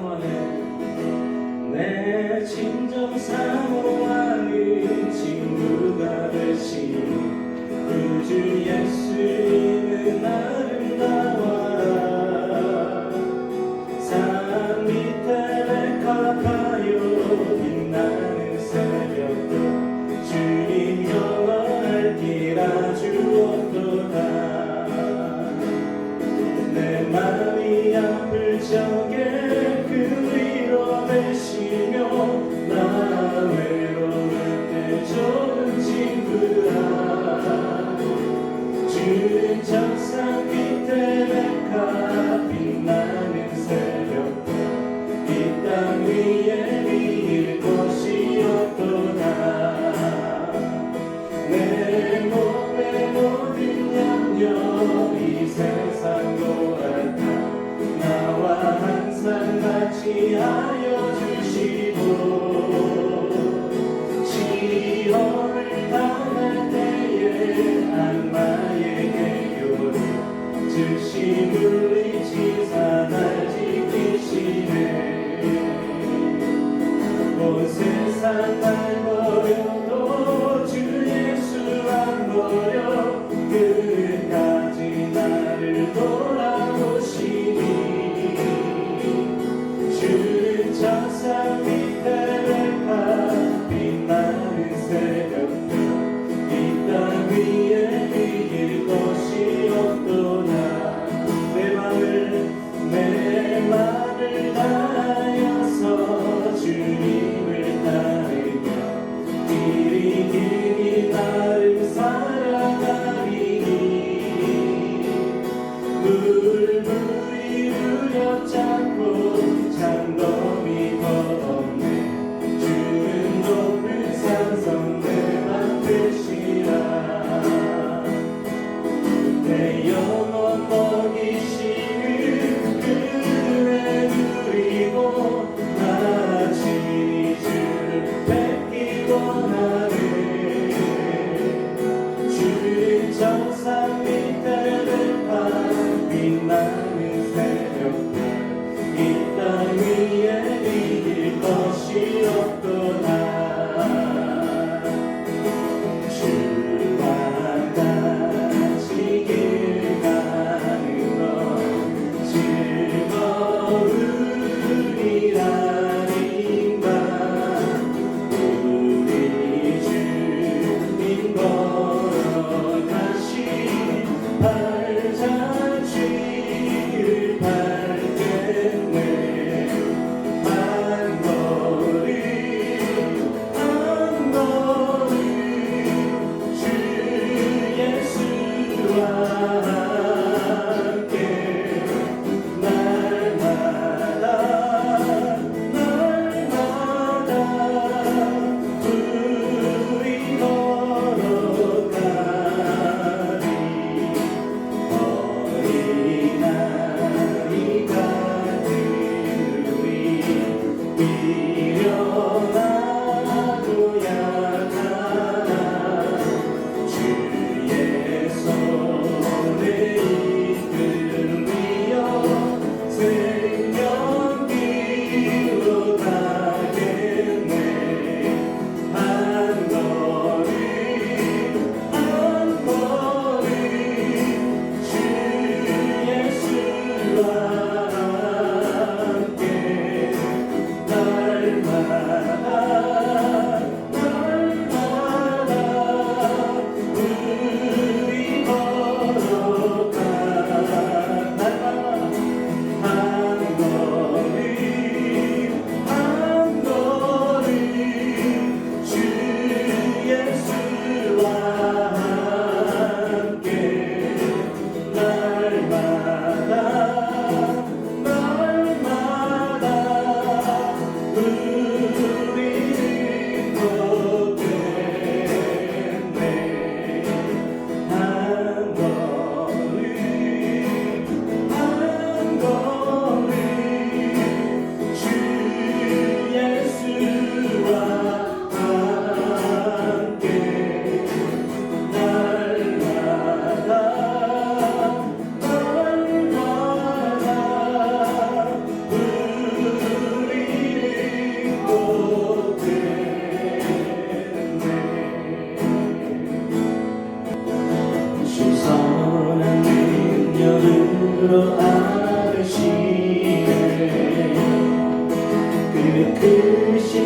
사모하네. 내 진정 사모하는 친구가 되신 구주 예수님은 아름다워라. 산 밑에 백합하여 빛나는 새벽도 주님 영원할 길 아주었도다. 내 맘이 아플 적에 그 위로 되시며 나 외로울 때 좋은 친구라. 주는 정상 밑에 백합 빛나는 새벽도 이 땅 위에 비일 곳이 없도다. 내 몸의 모든 염려 이 세상 고알다 나와 항상 같이 하여 주시고 시험을 당할 때에 악마의 계교를 즉시 물리치사 날 지키시네. 온 세상 날 버려도 주 예수 안 버려 끝까지 나를 돌아보시니. 주는 천상 밑에 백합 빛나는 새벽도 이 땅 위에 비길 것이 없도다. 내 맘을 다하여서 주님을 따르며 길이 길이 나를 살아가리니. 물이 우려잡고 장dom이 더없네. 주는 높은 산성 내 맘 되시라. 내 영혼 먹이시는 그의 누리고 나 친히 주를 뵙기 원하네. 주는 정상 밑에 백합 빛나는 새벽별 이 땅 위에 비길 것이 없도다. 주와 같이 길 가는 것 즐거우리라니까. 우리 주님 걸어가신 발자취를 밟겠네.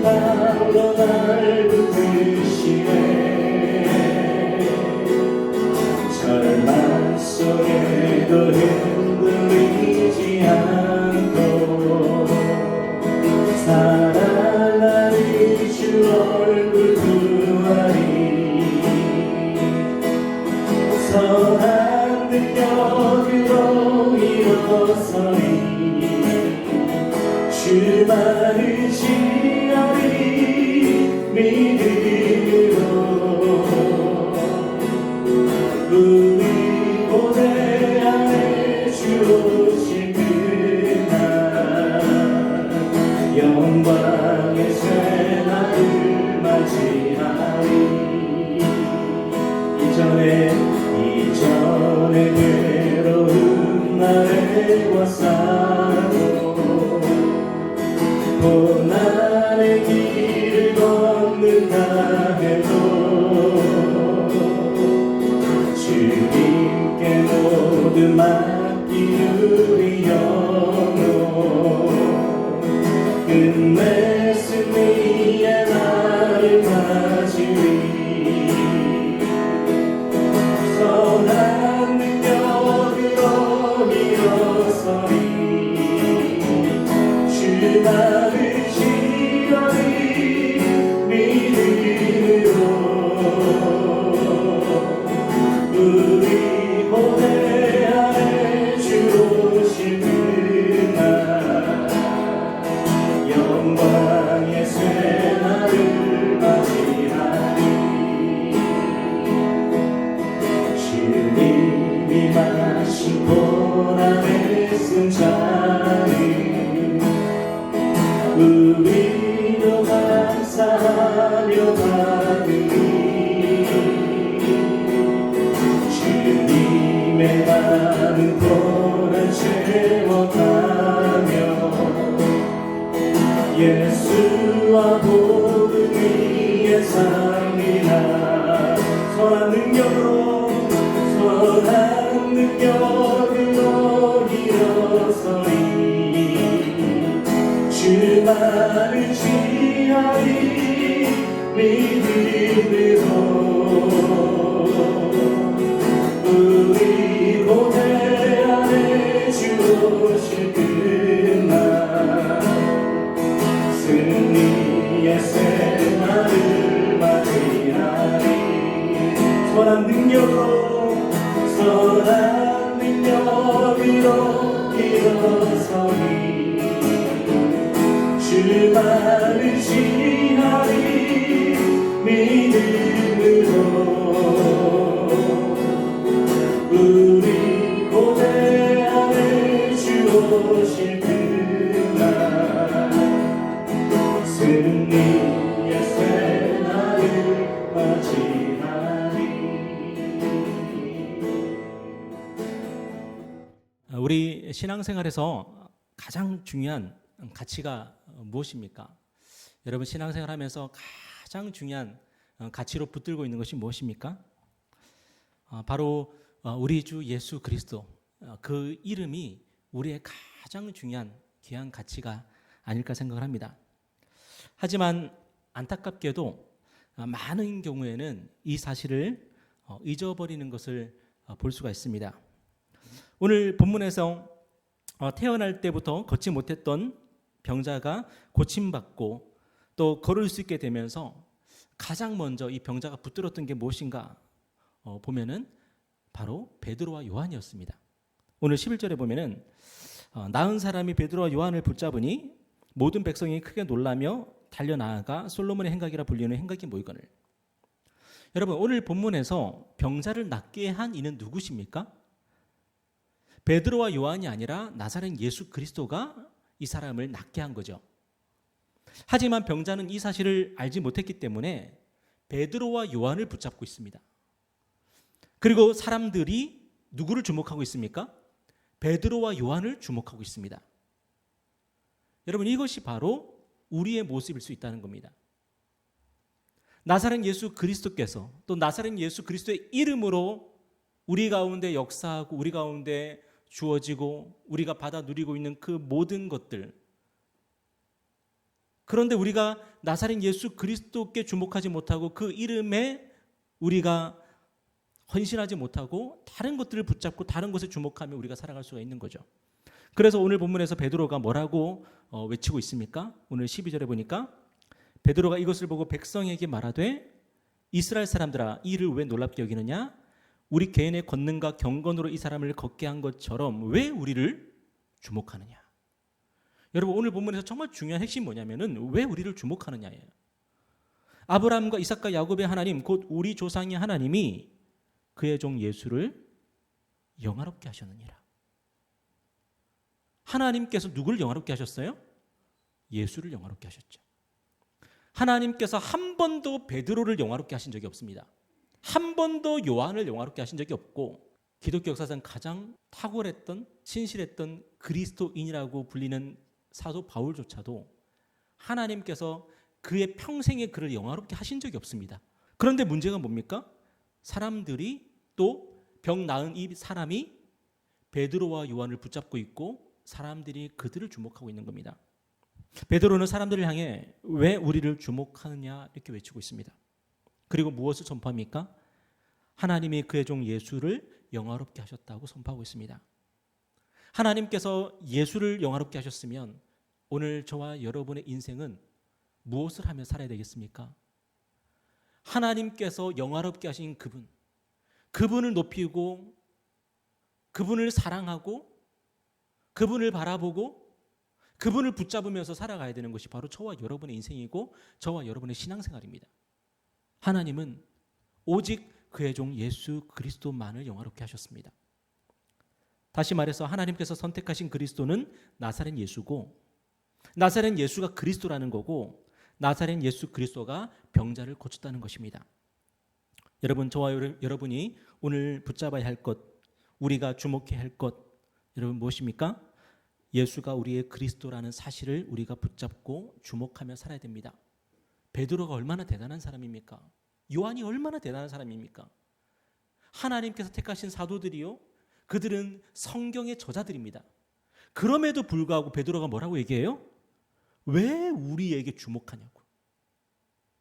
발로 날 붙드시네. 절망 속에도 흔들리지 않고 사랑하는 주 얼굴 구하리. 선한 능력으로 일어서리. 주만을 지하리. 믿음으로 우리 고대 안에 주 오실 그날 영광의 새날을 맞이하리. 이전에 괴로운 날에 와싸고 고난의 길을 걷는다 해도 주님께 모두 맡긴 우리 영혼 끝내 승리의 날을 맞으리. 선한 능력으로 일어서리. 주만을 지하리. 믿음으로 우리 고대 안에 주 오실 그날 영광의 새날을 맞이하리. 주님이 마신 고난의 승자는 우리도 감사하며 받으리. 주님의 많은 고난 채워가며 예수와 모든 위에 살리라. 선한 능력으로 일어서리. 주만을 지하리. 믿음으로 우리 고대 안에 주 오실 그날 승리의 새날을 맞이하리. 선한 능력으로 일어서리. 주만을 지하리. 믿음으로 우리 고대 안에 주 오실 그날 승리의 새날을 맞이하리. 우리 신앙생활에서 가장 중요한 가치가 무엇입니까? 여러분 신앙생활하면서 가장 중요한 가치로 붙들고 있는 것이 무엇입니까? 바로 우리 주 예수 그리스도 그 이름이 우리의 가장 중요한 귀한 가치가 아닐까 생각을 합니다. 하지만 안타깝게도 많은 경우에는 이 사실을 잊어버리는 것을 볼 수가 있습니다. 오늘 본문에서 태어날 때부터 걷지 못했던 병자가 고침받고 또 걸을 수 있게 되면서 가장 먼저 이 병자가 붙들었던 게 무엇인가 보면은 바로 베드로와 요한이었습니다. 오늘 11절에 보면은 나은 사람이 베드로와 요한을 붙잡으니 모든 백성이 크게 놀라며 달려나아가 솔로몬의 행각이라 불리는 행각이 모이거늘. 여러분 오늘 본문에서 병자를 낫게 한 이는 누구십니까? 베드로와 요한이 아니라 나사렛 예수 그리스도가 이 사람을 낫게 한 거죠. 하지만 병자는 이 사실을 알지 못했기 때문에 베드로와 요한을 붙잡고 있습니다. 그리고 사람들이 누구를 주목하고 있습니까? 베드로와 요한을 주목하고 있습니다. 여러분 이것이 바로 우리의 모습일 수 있다는 겁니다. 나사렛 예수 그리스도께서 또 나사렛 예수 그리스도의 이름으로 우리 가운데 역사하고 우리 가운데 주어지고 우리가 받아 누리고 있는 그 모든 것들, 그런데 우리가 나사렛 예수 그리스도께 주목하지 못하고 그 이름에 우리가 헌신하지 못하고 다른 것들을 붙잡고 다른 것에 주목하며 우리가 살아갈 수가 있는 거죠. 그래서 오늘 본문에서 베드로가 뭐라고 외치고 있습니까? 오늘 12절에 보니까 베드로가 이것을 보고 백성에게 말하되 이스라엘 사람들아 이 일을 왜 놀랍게 여기느냐? 우리 개인의 권능과 경건으로 이 사람을 걷게 한 것처럼 왜 우리를 주목하느냐? 여러분 오늘 본문에서 정말 중요한 핵심이 뭐냐면은 왜 우리를 주목하느냐예요. 아브라함과 이삭과 야곱의 하나님 곧 우리 조상의 하나님이 그의 종 예수를 영화롭게 하셨느니라. 하나님께서 누구를 영화롭게 하셨어요? 예수를 영화롭게 하셨죠. 하나님께서 한 번도 베드로를 영화롭게 하신 적이 없습니다. 한 번도 요한을 영화롭게 하신 적이 없고 기독교 역사상 가장 탁월했던 신실했던 그리스도인이라고 불리는 사도 바울조차도 하나님께서 그의 평생에 그를 영화롭게 하신 적이 없습니다. 그런데 문제가 뭡니까? 사람들이 또 병 나은 이 사람이 베드로와 요한을 붙잡고 있고 사람들이 그들을 주목하고 있는 겁니다. 베드로는 사람들을 향해 왜 우리를 주목하느냐 이렇게 외치고 있습니다. 그리고 무엇을 선포합니까? 하나님이 그의 종 예수를 영화롭게 하셨다고 선포하고 있습니다. 하나님께서 예수를 영화롭게 하셨으면 오늘 저와 여러분의 인생은 무엇을 하며 살아야 되겠습니까? 하나님께서 영화롭게 하신 그분을 높이고 그분을 사랑하고 그분을 바라보고 그분을 붙잡으면서 살아가야 되는 것이 바로 저와 여러분의 인생이고 저와 여러분의 신앙생활입니다. 하나님은 오직 그의 종 예수 그리스도만을 영화롭게 하셨습니다. 다시 말해서 하나님께서 선택하신 그리스도는 나사렛 예수고 나사렛 예수가 그리스도라는 거고 나사렛 예수 그리스도가 병자를 고쳤다는 것입니다. 여러분 저와 여러분이 오늘 붙잡아야 할 것, 우리가 주목해야 할 것 여러분 무엇입니까? 예수가 우리의 그리스도라는 사실을 우리가 붙잡고 주목하며 살아야 됩니다. 베드로가 얼마나 대단한 사람입니까? 요한이 얼마나 대단한 사람입니까? 하나님께서 택하신 사도들이요, 그들은 성경의 저자들입니다. 그럼에도 불구하고 베드로가 뭐라고 얘기해요? 왜 우리에게 주목하냐고.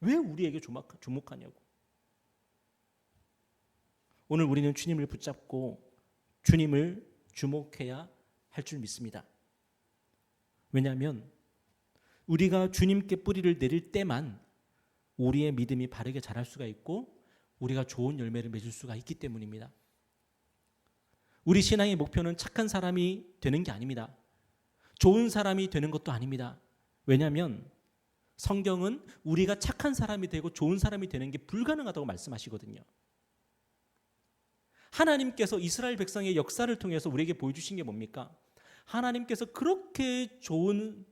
왜 우리에게 주목하냐고. 오늘 우리는 주님을 붙잡고 주님을 주목해야 할 줄 믿습니다. 왜냐하면 우리가 주님께 뿌리를 내릴 때만 우리의 믿음이 바르게 자랄 수가 있고 우리가 좋은 열매를 맺을 수가 있기 때문입니다. 우리 신앙의 목표는 착한 사람이 되는 게 아닙니다. 좋은 사람이 되는 것도 아닙니다. 왜냐하면 성경은 우리가 착한 사람이 되고 좋은 사람이 되는 게 불가능하다고 말씀하시거든요. 하나님께서 이스라엘 백성의 역사를 통해서 우리에게 보여주신 게 뭡니까? 하나님께서 그렇게 좋은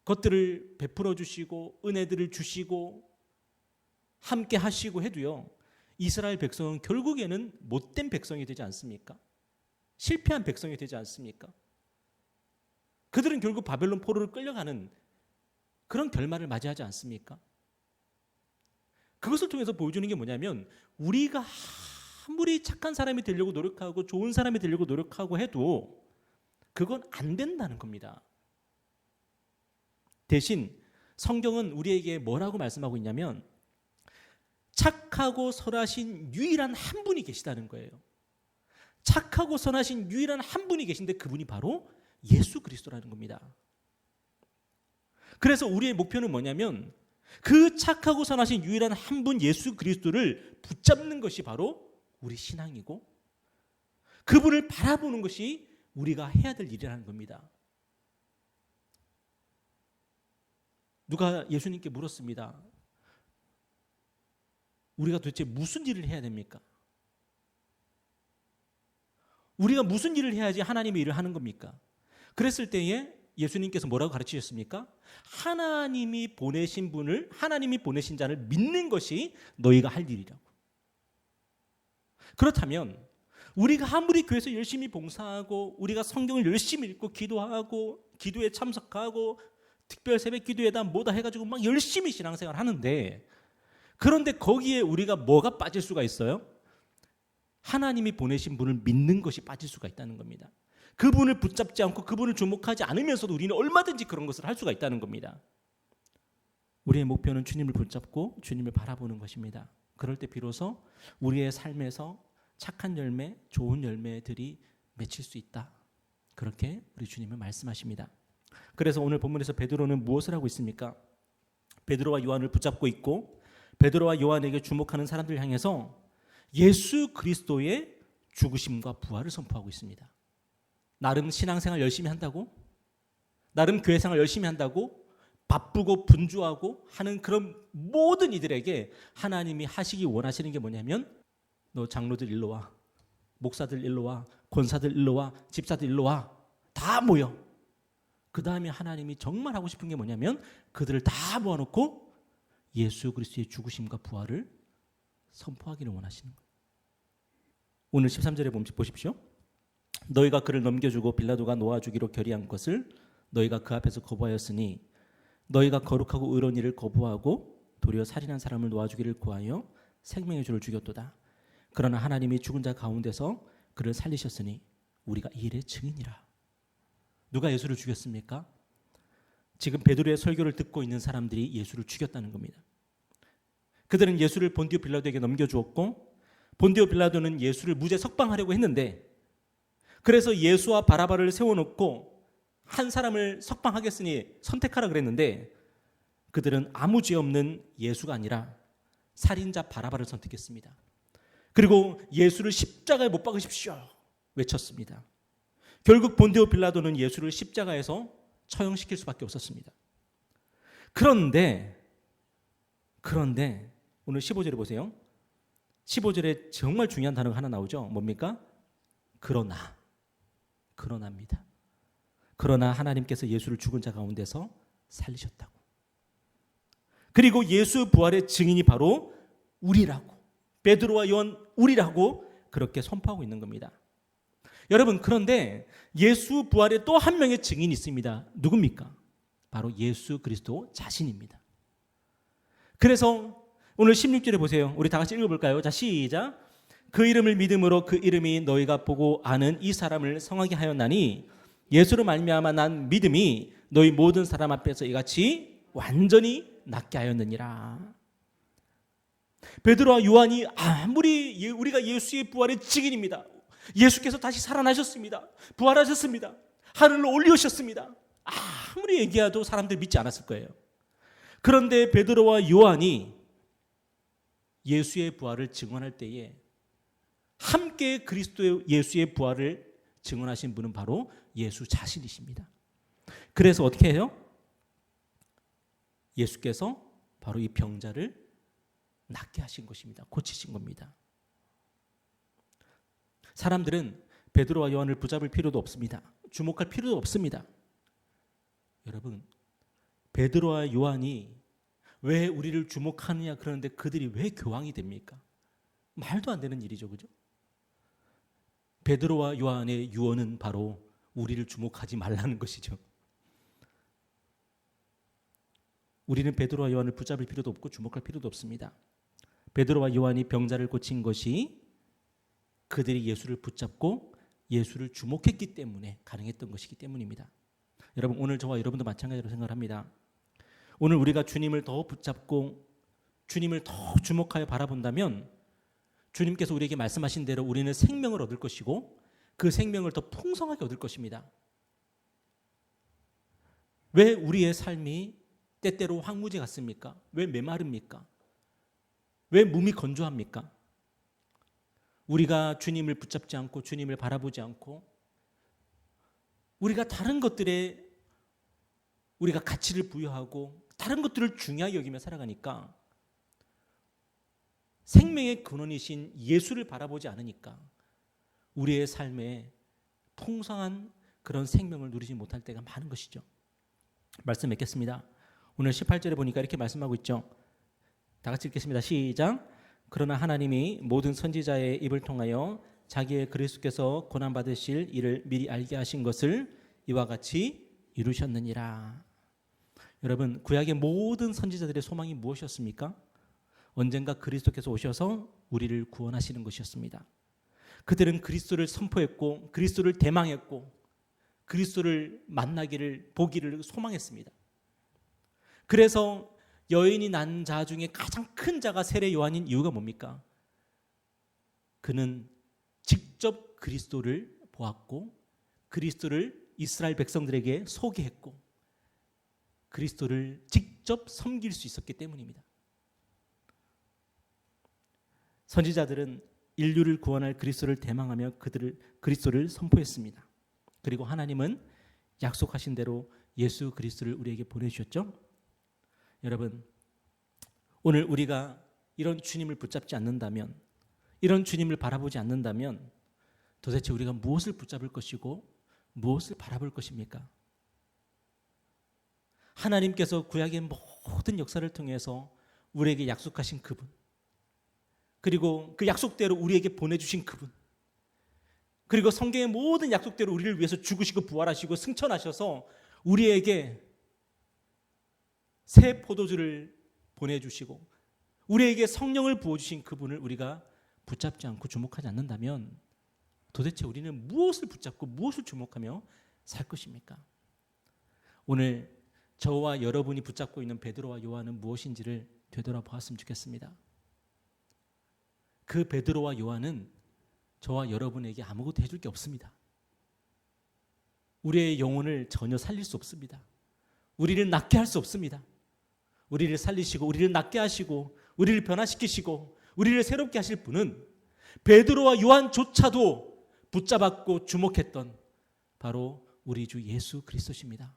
것들을 베풀어 주시고 은혜들을 주시고 함께 하시고 해도요, 이스라엘 백성은 결국에는 못된 백성이 되지 않습니까? 실패한 백성이 되지 않습니까? 그들은 결국 바벨론 포로를 끌려가는 그런 결말을 맞이하지 않습니까? 그것을 통해서 보여주는 게 뭐냐면 우리가 아무리 착한 사람이 되려고 노력하고 좋은 사람이 되려고 노력하고 해도 그건 안 된다는 겁니다. 대신 성경은 우리에게 뭐라고 말씀하고 있냐면 착하고 선하신 유일한 한 분이 계시다는 거예요. 착하고 선하신 유일한 한 분이 계신데 그분이 바로 예수 그리스도라는 겁니다. 그래서 우리의 목표는 뭐냐면 그 착하고 선하신 유일한 한 분 예수 그리스도를 붙잡는 것이 바로 우리 신앙이고 그분을 바라보는 것이 우리가 해야 될 일이라는 겁니다. 누가 예수님께 물었습니다. 우리가 도대체 무슨 일을 해야 됩니까? 우리가 무슨 일을 해야지 하나님의 일을 하는 겁니까? 그랬을 때에 예수님께서 뭐라고 가르치셨습니까? 하나님이 보내신 분을, 하나님이 보내신 자를 믿는 것이 너희가 할 일이라고. 그렇다면 우리가 아무리 교회에서 열심히 봉사하고 우리가 성경을 열심히 읽고 기도하고 기도에 참석하고 특별 새벽 기도에다 뭐다 해가지고 막 열심히 신앙생활 하는데 그런데 거기에 우리가 뭐가 빠질 수가 있어요? 하나님이 보내신 분을 믿는 것이 빠질 수가 있다는 겁니다. 그분을 붙잡지 않고 그분을 주목하지 않으면서도 우리는 얼마든지 그런 것을 할 수가 있다는 겁니다. 우리의 목표는 주님을 붙잡고 주님을 바라보는 것입니다. 그럴 때 비로소 우리의 삶에서 착한 열매, 좋은 열매들이 맺힐 수 있다. 그렇게 우리 주님은 말씀하십니다. 그래서 오늘 본문에서 베드로는 무엇을 하고 있습니까? 베드로와 요한을 붙잡고 있고 베드로와 요한에게 주목하는 사람들 향해서 예수 그리스도의 죽으심과 부활을 선포하고 있습니다. 나름 신앙생활 열심히 한다고? 나름 교회생활 열심히 한다고? 바쁘고 분주하고 하는 그런 모든 이들에게 하나님이 하시기 원하시는 게 뭐냐면 너 장로들 일로 와, 목사들 일로 와, 권사들 일로 와, 집사들 일로 와, 다 모여. 그 다음에 하나님이 정말 하고 싶은 게 뭐냐면 그들을 다 모아놓고 예수 그리스도의 죽으심과 부활을 선포하기를 원하시는 거예요. 오늘 13절에 보십시오. 너희가 그를 넘겨주고 빌라도가 놓아주기로 결의한 것을 너희가 그 앞에서 거부하였으니 너희가 거룩하고 의로운 일을 거부하고 도리어 살인한 사람을 놓아주기를 구하여 생명의 주를 죽였도다. 그러나 하나님이 죽은 자 가운데서 그를 살리셨으니 우리가 이 일의 증인이라. 누가 예수를 죽였습니까? 지금 베드로의 설교를 듣고 있는 사람들이 예수를 죽였다는 겁니다. 그들은 예수를 본디오 빌라도에게 넘겨주었고 본디오 빌라도는 예수를 무죄 석방하려고 했는데 그래서 예수와 바라바를 세워놓고 한 사람을 석방하겠으니 선택하라 그랬는데 그들은 아무 죄 없는 예수가 아니라 살인자 바라바를 선택했습니다. 그리고 예수를 십자가에 못 박으십시오 외쳤습니다. 결국 본디오 빌라도는 예수를 십자가에서 처형시킬 수밖에 없었습니다. 그런데 오늘 15절에 보세요. 15절에 정말 중요한 단어가 하나 나오죠. 뭡니까? 그러나입니다. 그러나 하나님께서 예수를 죽은 자 가운데서 살리셨다고. 그리고 예수 부활의 증인이 바로 우리라고, 베드로와 요한 우리라고 그렇게 선포하고 있는 겁니다. 여러분, 그런데 예수 부활의 또 한 명의 증인이 있습니다. 누굽니까? 바로 예수 그리스도 자신입니다. 그래서 오늘 16절에 보세요. 우리 다 같이 읽어볼까요? 자, 시작. 그 이름을 믿음으로 그 이름이 너희가 보고 아는 이 사람을 성하게 하였나니 예수로 말미암아 난 믿음이 너희 모든 사람 앞에서 이같이 완전히 낫게 하였느니라. 베드로와 요한이 아무리 우리가 예수의 부활의 증인입니다. 예수께서 다시 살아나셨습니다. 부활하셨습니다. 하늘로 올리셨습니다. 아무리 얘기해도 사람들 믿지 않았을 거예요. 그런데 베드로와 요한이 예수의 부활을 증언할 때에 함께 그리스도의 예수의 부활을 증언하신 분은 바로 예수 자신이십니다. 그래서 어떻게 해요? 예수께서 바로 이 병자를 낫게 하신 것입니다. 고치신 겁니다. 사람들은 베드로와 요한을 붙잡을 필요도 없습니다. 주목할 필요도 없습니다. 여러분, 베드로와 요한이 왜 우리를 주목하느냐 그러는데 그들이 왜 교황이 됩니까? 말도 안 되는 일이죠, 그죠? 베드로와 요한의 유언은 바로 우리를 주목하지 말라는 것이죠. 우리는 베드로와 요한을 붙잡을 필요도 없고 주목할 필요도 없습니다. 베드로와 요한이 병자를 고친 것이 그들이 예수를 붙잡고 예수를 주목했기 때문에 가능했던 것이기 때문입니다. 여러분, 오늘 저와 여러분도 마찬가지로 생각합니다. 오늘 우리가 주님을 더 붙잡고 주님을 더 주목하여 바라본다면 주님께서 우리에게 말씀하신 대로 우리는 생명을 얻을 것이고 그 생명을 더 풍성하게 얻을 것입니다. 왜 우리의 삶이 때때로 황무지 같습니까? 왜 메마릅니까? 왜 몸이 건조합니까? 우리가 주님을 붙잡지 않고 주님을 바라보지 않고 우리가 다른 것들에 우리가 가치를 부여하고 다른 것들을 중요하게 여기며 살아가니까 생명의 근원이신 예수를 바라보지 않으니까 우리의 삶에 풍성한 그런 생명을 누리지 못할 때가 많은 것이죠. 말씀 맺겠습니다. 오늘 18절에 보니까 이렇게 말씀하고 있죠. 다 같이 읽겠습니다. 시작. 그러나 하나님이 모든 선지자의 입을 통하여 자기의 그리스도께서 고난받으실 일을 미리 알게 하신 것을 이와 같이 이루셨느니라. 여러분, 구약의 모든 선지자들의 소망이 무엇이었습니까? 언젠가 그리스도께서 오셔서 우리를 구원하시는 것이었습니다. 그들은 그리스도를 선포했고 그리스도를 대망했고 그리스도를 만나기를 보기를 소망했습니다. 그래서 여인이 낳은 자 중에 가장 큰 자가 세례 요한인 이유가 뭡니까? 그는 직접 그리스도를 보았고 그리스도를 이스라엘 백성들에게 소개했고 그리스도를 직접 섬길 수 있었기 때문입니다. 선지자들은 인류를 구원할 그리스도를 대망하며 그리스도를 선포했습니다. 그리고 하나님은 약속하신 대로 예수 그리스도를 우리에게 보내주셨죠. 여러분, 오늘 우리가 이런 주님을 붙잡지 않는다면, 이런 주님을 바라보지 않는다면 도대체 우리가 무엇을 붙잡을 것이고 무엇을 바라볼 것입니까? 하나님께서 구약의 모든 역사를 통해서 우리에게 약속하신 그분, 그리고 그 약속대로 우리에게 보내주신 그분, 그리고 성경의 모든 약속대로 우리를 위해서 죽으시고 부활하시고 승천하셔서 우리에게 새 포도주를 보내주시고 우리에게 성령을 부어주신 그분을 우리가 붙잡지 않고 주목하지 않는다면 도대체 우리는 무엇을 붙잡고 무엇을 주목하며 살 것입니까? 오늘 저와 여러분이 붙잡고 있는 베드로와 요한은 무엇인지를 되돌아보았으면 좋겠습니다. 그 베드로와 요한은 저와 여러분에게 아무것도 해줄 게 없습니다. 우리의 영혼을 전혀 살릴 수 없습니다. 우리를 낫게 할 수 없습니다. 우리를 살리시고 우리를 낫게 하시고 우리를 변화시키시고 우리를 새롭게 하실 분은 베드로와 요한조차도 붙잡았고 주목했던 바로 우리 주 예수 그리스도십니다.